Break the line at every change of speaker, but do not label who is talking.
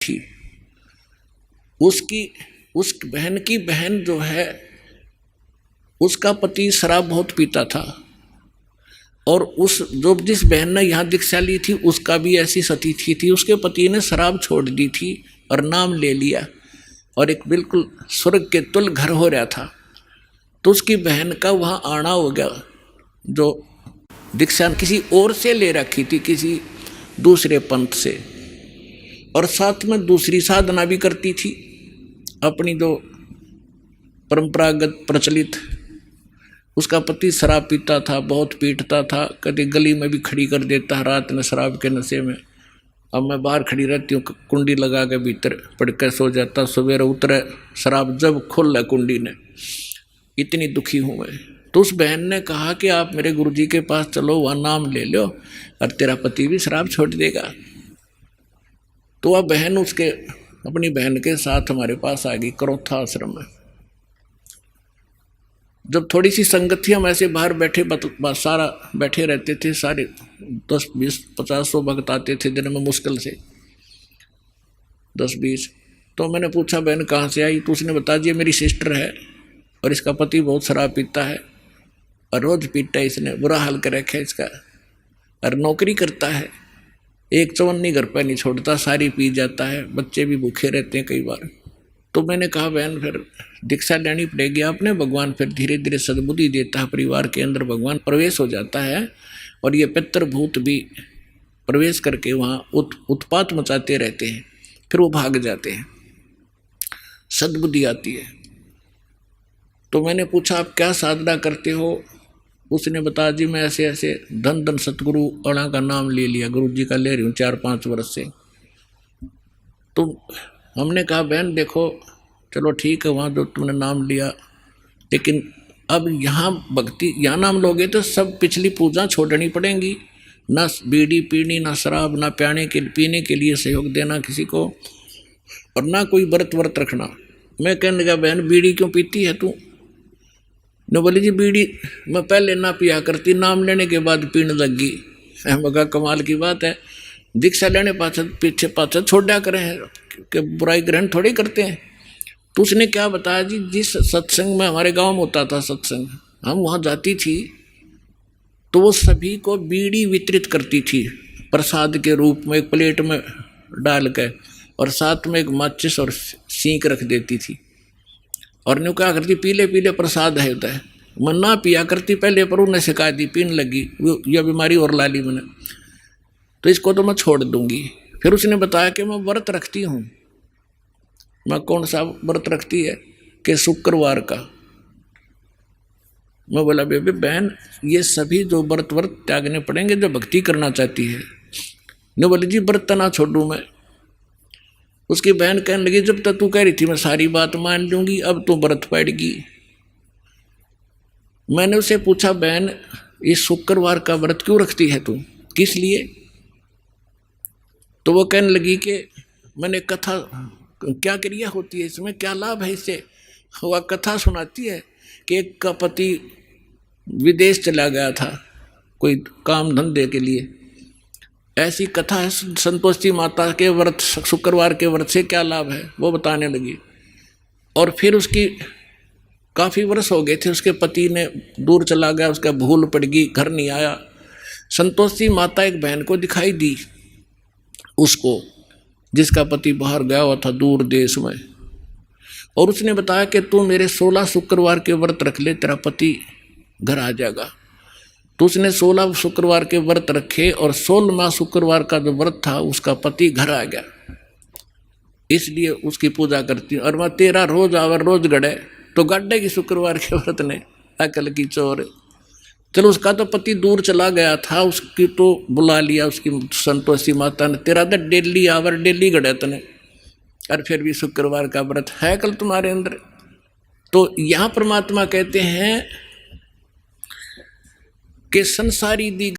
थी। उसकी उस बहन की बहन जो है, उसका पति शराब बहुत पीता था, और उस जो जिस बहन ने यहाँ दीक्षा ली थी उसका भी ऐसी सतीथी थी। उसके पति ने शराब छोड़ दी थी और नाम ले लिया, और एक बिल्कुल स्वर्ग के तुल घर हो रहा था। तो उसकी बहन का वहाँ आना हो गया, जो दीक्षा किसी और से ले रखी थी, किसी दूसरे पंथ से, और साथ में दूसरी साधना भी करती थी अपनी जो परंपरागत प्रचलित। उसका पति शराब पीता था, बहुत पीटता था, कभी गली में भी खड़ी कर देता रात में शराब के नशे में। अब मैं बाहर खड़ी रहती हूँ, कुंडी लगा के भीतर पड़ कर सो जाता, सवेरे उतरे शराब जब खोल कुंडी ने, इतनी दुखी हूँ मैं। तो उस बहन ने कहा कि आप मेरे गुरुजी के पास चलो, वहाँ नाम ले लो और तेरा पति भी शराब छोड़ देगा। तो वह बहन उसके अपनी बहन के साथ हमारे पास आ गई करोथा आश्रम में। जब थोड़ी सी संगत थी, हम ऐसे बाहर बैठे सारा बैठे रहते थे, सारे 10 20 50 100 भक्त आते थे दिन में, मुश्किल से 10 20। तो मैंने पूछा बहन कहाँ से आई? तो उसने बता दिया मेरी सिस्टर है, और इसका पति बहुत शराब पीता है, और रोज पीता है, इसने बुरा हाल कर रखा है इसका, और नौकरी करता है, एक चवन्नी घर पर नहीं छोड़ता, सारी पी जाता है, बच्चे भी भूखे रहते हैं कई बार। तो मैंने कहा बहन फिर दीक्षा लेनी पड़ेगी आपने, भगवान फिर धीरे धीरे सद्बुद्धि देता है, परिवार के अंदर भगवान प्रवेश हो जाता है, और ये पितृभूत भी प्रवेश करके वहाँ उत्पात मचाते रहते हैं, फिर वो भाग जाते हैं, सद्बुद्धि आती है। तो मैंने पूछा आप क्या साधना करते हो? उसने बता जी मैं ऐसे ऐसे धन धन सतगुरु अणा का नाम ले लिया, गुरु जी का ले रही हूँ 4-5 वर्ष से। तो हमने कहा बहन देखो, चलो ठीक है, वहाँ जो तुमने नाम लिया, लेकिन अब यहाँ भक्ति, यहाँ नाम लोगे तो सब पिछली पूजा छोड़नी पड़ेंगी, ना बीड़ी पीनी, ना शराब, ना पीने के लिए सहयोग देना किसी को, और ना कोई व्रत रखना। मैं कहने लगा बहन बीड़ी क्यों पीती है तू? न बोली जी बीड़ी मैं पहले ना पिया करती, नाम लेने के बाद पीने लग गई। मैं कहा कमाल की बात है, दीक्षा लेने पीछे पाछे छोड़ा करें कि बुराई ग्रहण थोड़ी करते हैं। तो उसने क्या बताया जी, जिस सत्संग में हमारे गांव में होता था सत्संग, हम वहाँ जाती थी तो वो सभी को बीड़ी वितरित करती थी प्रसाद के रूप में, एक प्लेट में डाल के, और साथ में एक माचिस और सींक रख देती थी, और न्यू क्या करती पीले पीले प्रसाद है होता है। मैं ना पिया करती पहले, पर उन्हें शिकायत दी, पीने लगी, यह बीमारी और ला ली मैंने, तो इसको तो मैं छोड़ दूंगी। फिर उसने बताया कि मैं व्रत रखती हूँ। मैं कौन सा व्रत रखती है? कि शुक्रवार का। मैं बोला बेबी बहन ये सभी जो व्रत त्यागने पड़ेंगे जो भक्ति करना चाहती है। ने बोली जी व्रत ना छोड़ूं मैं। उसकी बहन कहने लगी जब तक तू कह रही थी मैं सारी बात मान लूंगी, अब तू व्रत पड़ेगी। मैंने उसे पूछा बहन इस शुक्रवार का व्रत क्यों रखती है तू, किस लिए? तो वो कहने लगी कि मैंने कथा, क्या क्रिया होती है इसमें, क्या लाभ है इससे? वह कथा सुनाती है कि एक का पति विदेश चला गया था कोई काम धंधे के लिए। ऐसी कथा है संतोषी माता के व्रत, शुक्रवार के व्रत से क्या लाभ है वो बताने लगी। और फिर उसकी काफ़ी वर्ष हो गए थे, उसके पति ने दूर चला गया, उसका भूल पड़ गई, घर नहीं आया। संतोषी माता एक बहन को दिखाई दी उसको, जिसका पति बाहर गया हुआ था दूर देश में, और उसने बताया कि तू मेरे 16 शुक्रवार के व्रत रख ले, तेरा पति घर आ जाएगा। तो उसने 16 शुक्रवार के व्रत रखे, और 16वां शुक्रवार का जो व्रत था उसका पति घर आ गया, इसलिए उसकी पूजा करती हूँ। और मैं 13 रोज आवर रोज गड़े तो गड्ढे की शुक्रवार के व्रत ने अकल की चोर। चलो उसका तो पति दूर चला गया था, उसकी तो बुला लिया उसकी संतोषी माता ने, तेरा तो डेली आवर डेली गड़े तने, और फिर भी शुक्रवार का व्रत है कल तुम्हारे अंदर। तो यहाँ परमात्मा कहते हैं कि संसारी दी